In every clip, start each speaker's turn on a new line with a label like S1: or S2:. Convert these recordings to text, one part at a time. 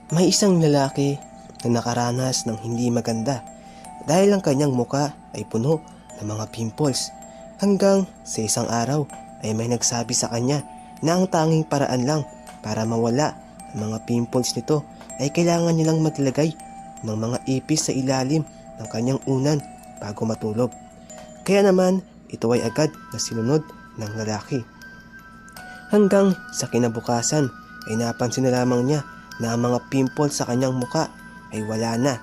S1: May isang lalaki na nakaranas ng hindi maganda dahil ang kanyang muka ay puno ng mga pimples. Hanggang sa isang araw ay may nagsabi sa kanya na ang tanging paraan lang para mawala ang mga pimples nito ay kailangan nilang maglagay ng mga ipis sa ilalim ng kanyang unan bago matulog. Kaya naman ito ay agad na sinunod ng lalaki. Hanggang sa kinabukasan ay napansin na lamang niya na ang mga pimples sa kanyang muka ay wala na.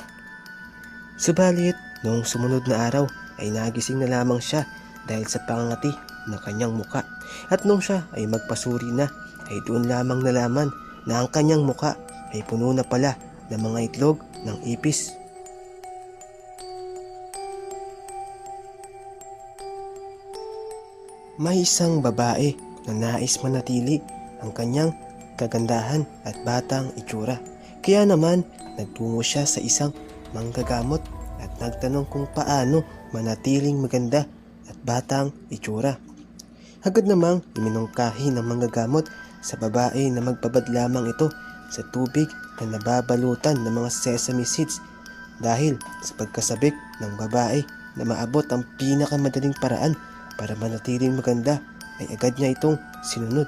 S1: Subalit noong sumunod na araw ay nagising na lamang siya dahil sa pangangati ng kanyang muka. At nung siya ay magpasuri na ay doon lamang nalaman na ang kanyang muka ay puno na pala ng mga itlog ng ipis. May isang babae na nais manatili ang kanyang kagandahan at batang itsura. Kaya naman nagtungo siya sa isang manggagamot at nagtanong kung paano manatiling maganda at batang itsura. Agad namang iminungkahi ng manggagamot sa babae na magbabad lamang ito sa tubig na nababalutan ng mga sesame seeds dahil sa pagkasabik ng babae na maabot ang pinakamadaling paraan para manatiling maganda ay agad niya itong sinunod.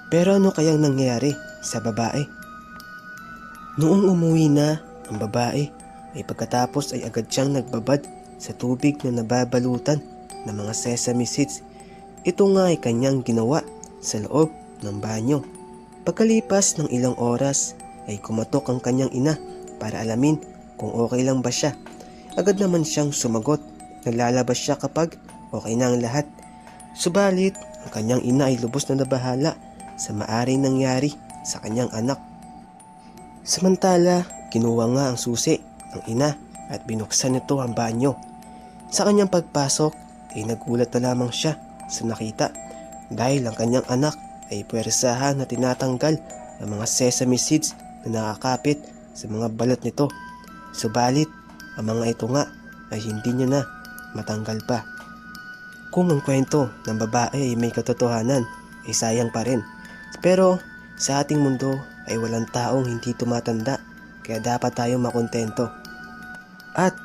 S1: Pero ano kayang nangyayari sa babae? Noong umuwi na ang babae ay pagkatapos ay agad siyang nagbabad sa tubig na nababalutan ng mga sesame seeds. Ito nga ay kanyang ginawa sa loob ng banyo. Pagkalipas ng ilang oras ay kumatok ang kanyang ina para alamin kung okay lang ba siya. Agad naman siyang sumagot na lalabas siya kapag okay na ang lahat. Subalit ang kanyang ina ay lubos na nabahala sa maaring nangyari sa kanyang anak. Samantala, kinuha nga ang susi ng ina at binuksan nito ang banyo. Sa kanyang pagpasok ay nagulat na lamang siya sa nakita dahil ang kanyang anak ay puwersahan na tinatanggal ang mga sesame seeds na nakakapit sa mga balat nito. Subalit, ang mga ito nga ay hindi niya na matanggal pa. Kung ang kwento ng babae ay may katotohanan, ay sayang pa rin. Pero sa ating mundo ay walang taong hindi tumatanda, kaya dapat tayong makontento. At